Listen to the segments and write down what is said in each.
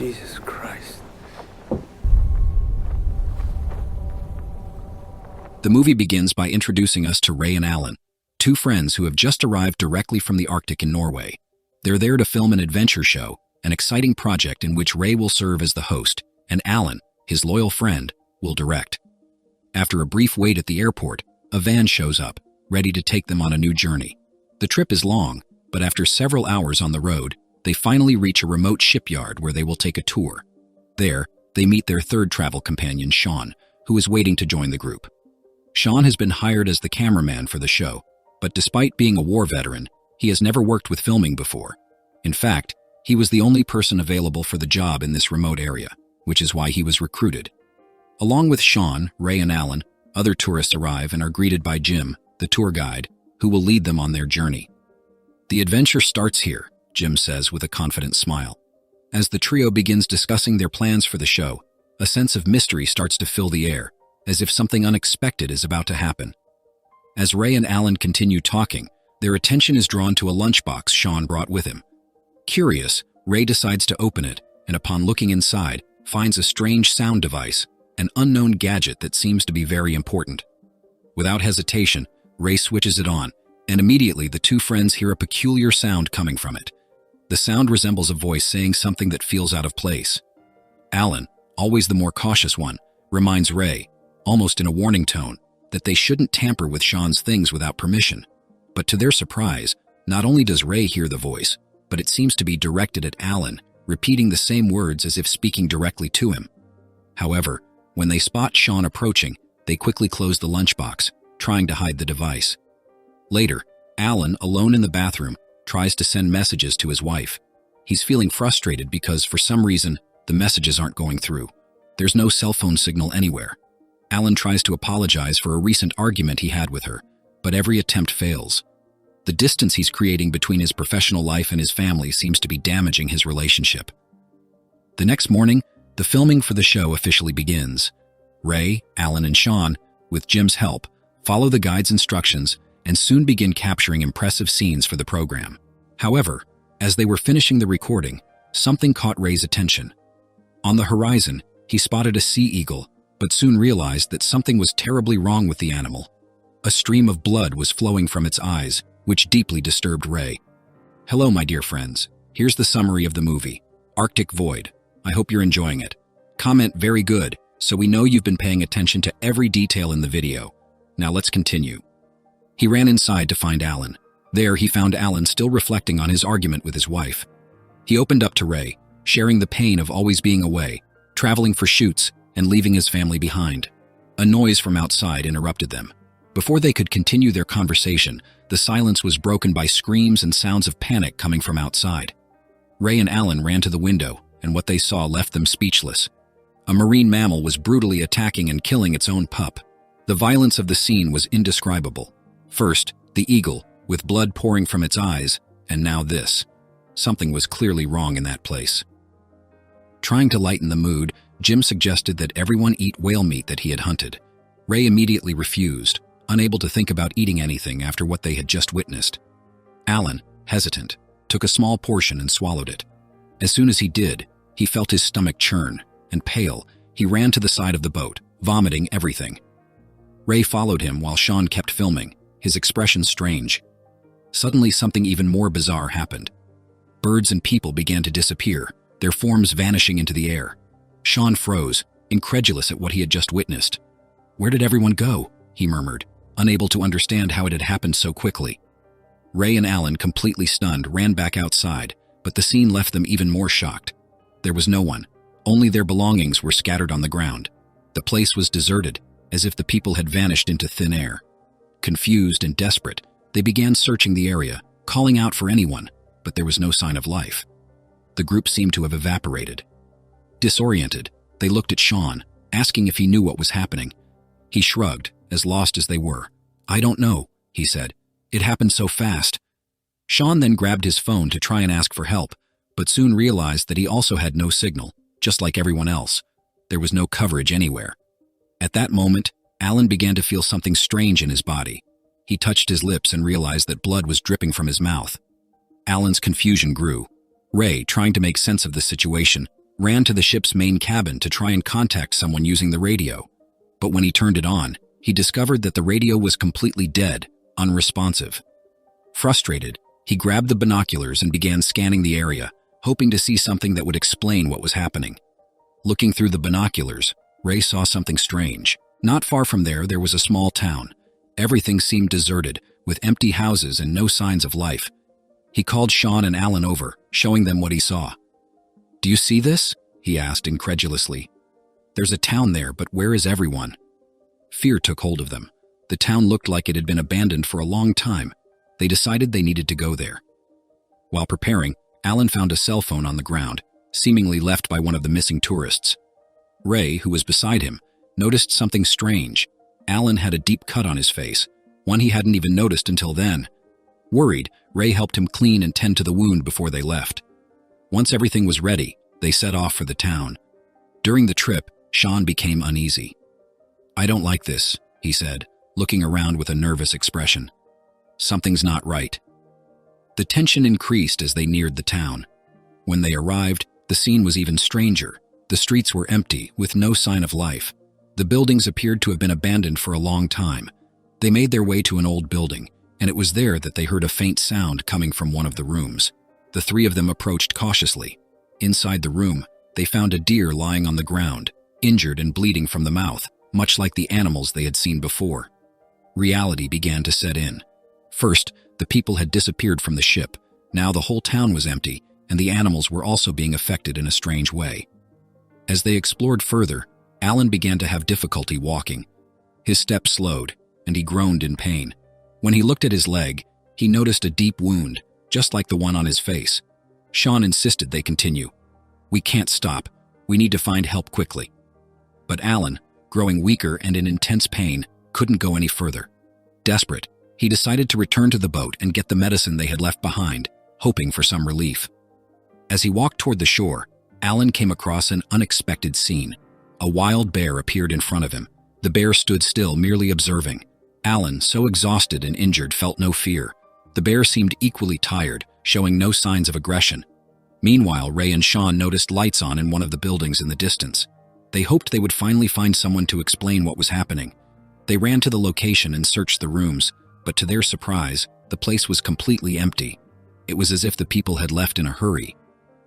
Jesus Christ. The movie begins by introducing us to Ray and Alan, two friends who have just arrived directly from the Arctic in Norway. They're there to film an adventure show, an exciting project in which Ray will serve as the host, and Alan, his loyal friend, will direct. After a brief wait at the airport, a van shows up, ready to take them on a new journey. The trip is long, but after several hours on the road, they finally reach a remote shipyard where they will take a tour. There, they meet their third travel companion, Sean, who is waiting to join the group. Sean has been hired as the cameraman for the show, but despite being a war veteran, he has never worked with filming before. In fact, he was the only person available for the job in this remote area, which is why he was recruited. Along with Sean, Ray, and Alan, other tourists arrive and are greeted by Jim, the tour guide, who will lead them on their journey. The adventure starts here, Jim says with a confident smile. As the trio begins discussing their plans for the show, a sense of mystery starts to fill the air, as if something unexpected is about to happen. As Ray and Alan continue talking, their attention is drawn to a lunchbox Sean brought with him. Curious, Ray decides to open it, and upon looking inside, finds a strange sound device, an unknown gadget that seems to be very important. Without hesitation, Ray switches it on, and immediately the two friends hear a peculiar sound coming from it. The sound resembles a voice saying something that feels out of place. Alan, always the more cautious one, reminds Ray, almost in a warning tone, that they shouldn't tamper with Sean's things without permission. But to their surprise, not only does Ray hear the voice, but it seems to be directed at Alan, repeating the same words as if speaking directly to him. However, when they spot Sean approaching, they quickly close the lunchbox, trying to hide the device. Later, Alan, alone in the bathroom, tries to send messages to his wife. He's feeling frustrated because, for some reason, the messages aren't going through. There's no cell phone signal anywhere. Alan tries to apologize for a recent argument he had with her, but every attempt fails. The distance he's creating between his professional life and his family seems to be damaging his relationship. The next morning, the filming for the show officially begins. Ray, Alan, and Sean, with Jim's help, follow the guide's instructions and soon begin capturing impressive scenes for the program. However, as they were finishing the recording, something caught Ray's attention. On the horizon, he spotted a sea eagle, but soon realized that something was terribly wrong with the animal. A stream of blood was flowing from its eyes, which deeply disturbed Ray. Hello, my dear friends. Here's the summary of the movie, Arctic Void. I hope you're enjoying it. Comment very good, so we know you've been paying attention to every detail in the video. Now let's continue. He ran inside to find Alan. There, he found Alan still reflecting on his argument with his wife. He opened up to Ray, sharing the pain of always being away, traveling for shoots, and leaving his family behind. A noise from outside interrupted them. Before they could continue their conversation, the silence was broken by screams and sounds of panic coming from outside. Ray and Alan ran to the window, and what they saw left them speechless. A marine mammal was brutally attacking and killing its own pup. The violence of the scene was indescribable. First, the eagle, with blood pouring from its eyes, and now this. Something was clearly wrong in that place. Trying to lighten the mood, Jim suggested that everyone eat whale meat that he had hunted. Ray immediately refused, unable to think about eating anything after what they had just witnessed. Alan, hesitant, took a small portion and swallowed it. As soon as he did, he felt his stomach churn, and pale, he ran to the side of the boat, vomiting everything. Ray followed him while Sean kept filming, his expression strange. Suddenly, something even more bizarre happened. Birds and people began to disappear, their forms vanishing into the air. Sean froze, incredulous at what he had just witnessed. Where did everyone go? He murmured, unable to understand how it had happened so quickly. Ray and Alan, completely stunned, ran back outside, but the scene left them even more shocked. There was no one. Only their belongings were scattered on the ground. The place was deserted, as if the people had vanished into thin air. Confused and desperate, they began searching the area, calling out for anyone, but there was no sign of life. The group seemed to have evaporated. Disoriented, they looked at Sean, asking if he knew what was happening. He shrugged, as lost as they were. I don't know, he said. It happened so fast. Sean then grabbed his phone to try and ask for help, but soon realized that he also had no signal, just like everyone else. There was no coverage anywhere. At that moment, Alan began to feel something strange in his body. He touched his lips and realized that blood was dripping from his mouth. Alan's confusion grew. Ray, trying to make sense of the situation, ran to the ship's main cabin to try and contact someone using the radio. But when he turned it on, he discovered that the radio was completely dead, unresponsive. Frustrated, he grabbed the binoculars and began scanning the area, hoping to see something that would explain what was happening. Looking through the binoculars, Ray saw something strange. Not far from there was a small town. Everything seemed deserted, with empty houses and no signs of life. He called Sean and Alan over, showing them what he saw. "Do you see this?" he asked incredulously. "There's a town there, but where is everyone?" Fear took hold of them. The town looked like it had been abandoned for a long time. They decided they needed to go there. While preparing, Alan found a cell phone on the ground, seemingly left by one of the missing tourists. Ray, who was beside him, noticed something strange. Alan had a deep cut on his face, one he hadn't even noticed until then. Worried, Ray helped him clean and tend to the wound before they left. Once everything was ready, they set off for the town. During the trip, Sean became uneasy. "I don't like this," he said, looking around with a nervous expression. "Something's not right." The tension increased as they neared the town. When they arrived, the scene was even stranger. The streets were empty, with no sign of life. The buildings appeared to have been abandoned for a long time. They made their way to an old building, and it was there that they heard a faint sound coming from one of the rooms. The three of them approached cautiously. Inside the room, they found a deer lying on the ground, injured and bleeding from the mouth, much like the animals they had seen before. Reality began to set in. First, the people had disappeared from the ship. Now the whole town was empty, and the animals were also being affected in a strange way. As they explored further, Alan began to have difficulty walking. His steps slowed, and he groaned in pain. When he looked at his leg, he noticed a deep wound, just like the one on his face. Sean insisted they continue. "We can't stop. We need to find help quickly." But Alan, growing weaker and in intense pain, couldn't go any further. Desperate, he decided to return to the boat and get the medicine they had left behind, hoping for some relief. As he walked toward the shore, Alan came across an unexpected scene. A wild bear appeared in front of him. The bear stood still, merely observing. Alan, so exhausted and injured, felt no fear. The bear seemed equally tired, showing no signs of aggression. Meanwhile, Ray and Sean noticed lights on in one of the buildings in the distance. They hoped they would finally find someone to explain what was happening. They ran to the location and searched the rooms, but to their surprise, the place was completely empty. It was as if the people had left in a hurry.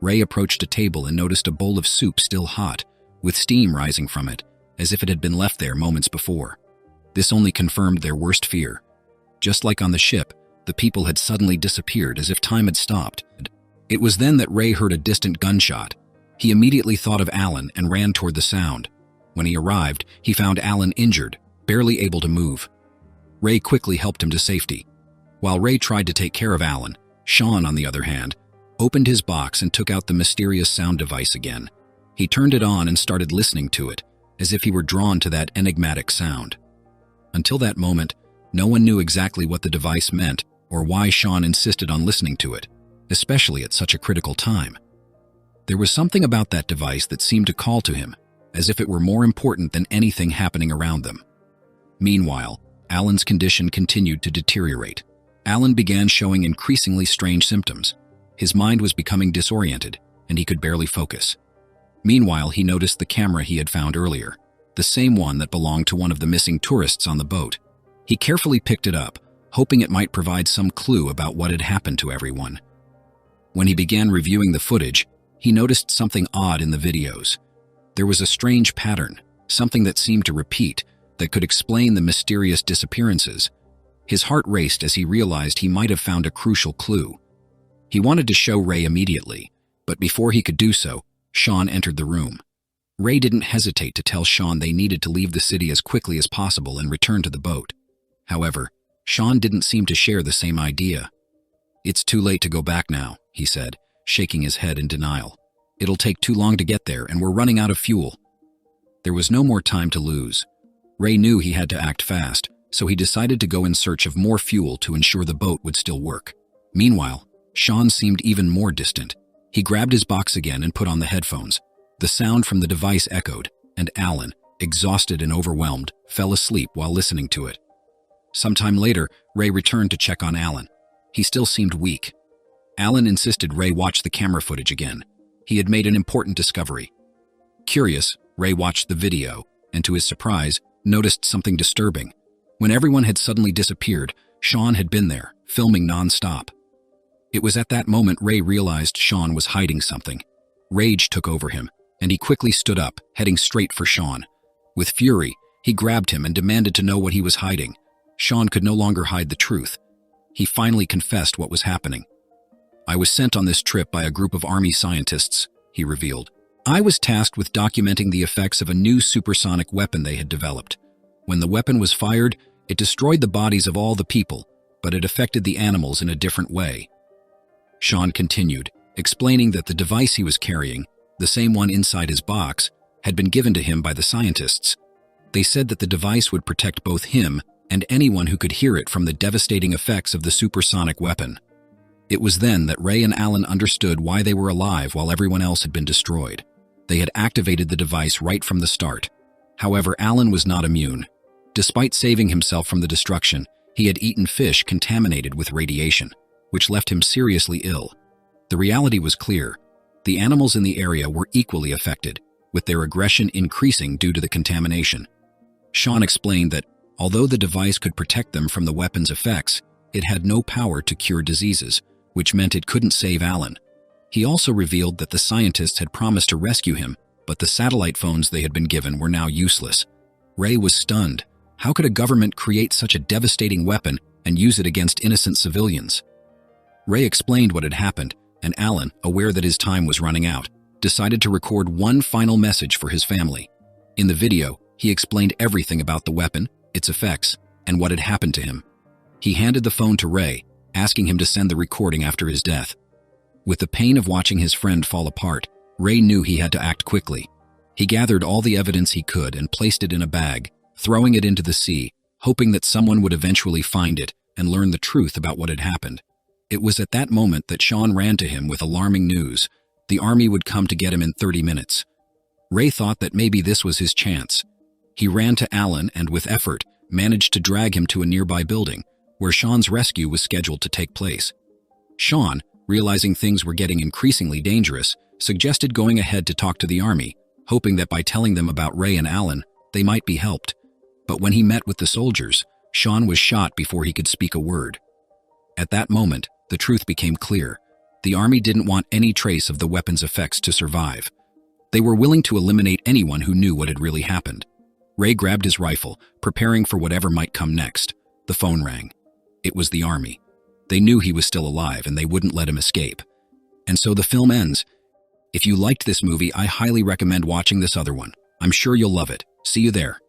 Ray approached a table and noticed a bowl of soup still hot, with steam rising from it, as if it had been left there moments before. This only confirmed their worst fear. Just like on the ship, the people had suddenly disappeared as if time had stopped. It was then that Ray heard a distant gunshot. He immediately thought of Alan and ran toward the sound. When he arrived, he found Alan injured, barely able to move. Ray quickly helped him to safety. While Ray tried to take care of Alan, Sean, on the other hand, opened his box and took out the mysterious sound device again. He turned it on and started listening to it, as if he were drawn to that enigmatic sound. Until that moment, no one knew exactly what the device meant or why Sean insisted on listening to it, especially at such a critical time. There was something about that device that seemed to call to him, as if it were more important than anything happening around them. Meanwhile, Alan's condition continued to deteriorate. Alan began showing increasingly strange symptoms. His mind was becoming disoriented, and he could barely focus. Meanwhile, he noticed the camera he had found earlier, the same one that belonged to one of the missing tourists on the boat. He carefully picked it up, hoping it might provide some clue about what had happened to everyone. When he began reviewing the footage, he noticed something odd in the videos. There was a strange pattern, something that seemed to repeat, that could explain the mysterious disappearances. His heart raced as he realized he might have found a crucial clue. He wanted to show Ray immediately, but before he could do so, Sean entered the room. Ray didn't hesitate to tell Sean they needed to leave the city as quickly as possible and return to the boat. However, Sean didn't seem to share the same idea. "It's too late to go back now," he said, shaking his head in denial. "It'll take too long to get there, and we're running out of fuel." There was no more time to lose. Ray knew he had to act fast, so he decided to go in search of more fuel to ensure the boat would still work. Meanwhile, Sean seemed even more distant. He grabbed his box again and put on the headphones. The sound from the device echoed, and Alan, exhausted and overwhelmed, fell asleep while listening to it. Sometime later, Ray returned to check on Alan. He still seemed weak. Alan insisted Ray watch the camera footage again. He had made an important discovery. Curious, Ray watched the video, and to his surprise, noticed something disturbing. When everyone had suddenly disappeared, Sean had been there, filming non-stop. It was at that moment Ray realized Sean was hiding something. Rage took over him, and he quickly stood up, heading straight for Sean. With fury, he grabbed him and demanded to know what he was hiding. Sean could no longer hide the truth. He finally confessed what was happening. "I was sent on this trip by a group of Army scientists," he revealed. "I was tasked with documenting the effects of a new supersonic weapon they had developed. When the weapon was fired, it destroyed the bodies of all the people, but it affected the animals in a different way." Sean continued, explaining that the device he was carrying, the same one inside his box, had been given to him by the scientists. They said that the device would protect both him and anyone who could hear it from the devastating effects of the supersonic weapon. It was then that Ray and Alan understood why they were alive while everyone else had been destroyed. They had activated the device right from the start. However, Alan was not immune. Despite saving himself from the destruction, he had eaten fish contaminated with radiation, which left him seriously ill. The reality was clear. The animals in the area were equally affected, with their aggression increasing due to the contamination. Sean explained that, although the device could protect them from the weapon's effects, it had no power to cure diseases, which meant it couldn't save Alan. He also revealed that the scientists had promised to rescue him, but the satellite phones they had been given were now useless. Ray was stunned. How could a government create such a devastating weapon and use it against innocent civilians? Ray explained what had happened, and Alan, aware that his time was running out, decided to record one final message for his family. In the video, he explained everything about the weapon, its effects, and what had happened to him. He handed the phone to Ray, asking him to send the recording after his death. With the pain of watching his friend fall apart, Ray knew he had to act quickly. He gathered all the evidence he could and placed it in a bag, throwing it into the sea, hoping that someone would eventually find it and learn the truth about what had happened. It was at that moment that Sean ran to him with alarming news. The army would come to get him in 30 minutes. Ray thought that maybe this was his chance. He ran to Alan and, with effort, managed to drag him to a nearby building, where Sean's rescue was scheduled to take place. Sean, realizing things were getting increasingly dangerous, suggested going ahead to talk to the army, hoping that by telling them about Ray and Alan, they might be helped. But when he met with the soldiers, Sean was shot before he could speak a word. At that moment, the truth became clear. The army didn't want any trace of the weapon's effects to survive. They were willing to eliminate anyone who knew what had really happened. Ray grabbed his rifle, preparing for whatever might come next. The phone rang. It was the army. They knew he was still alive and they wouldn't let him escape. And so the film ends. If you liked this movie, I highly recommend watching this other one. I'm sure you'll love it. See you there.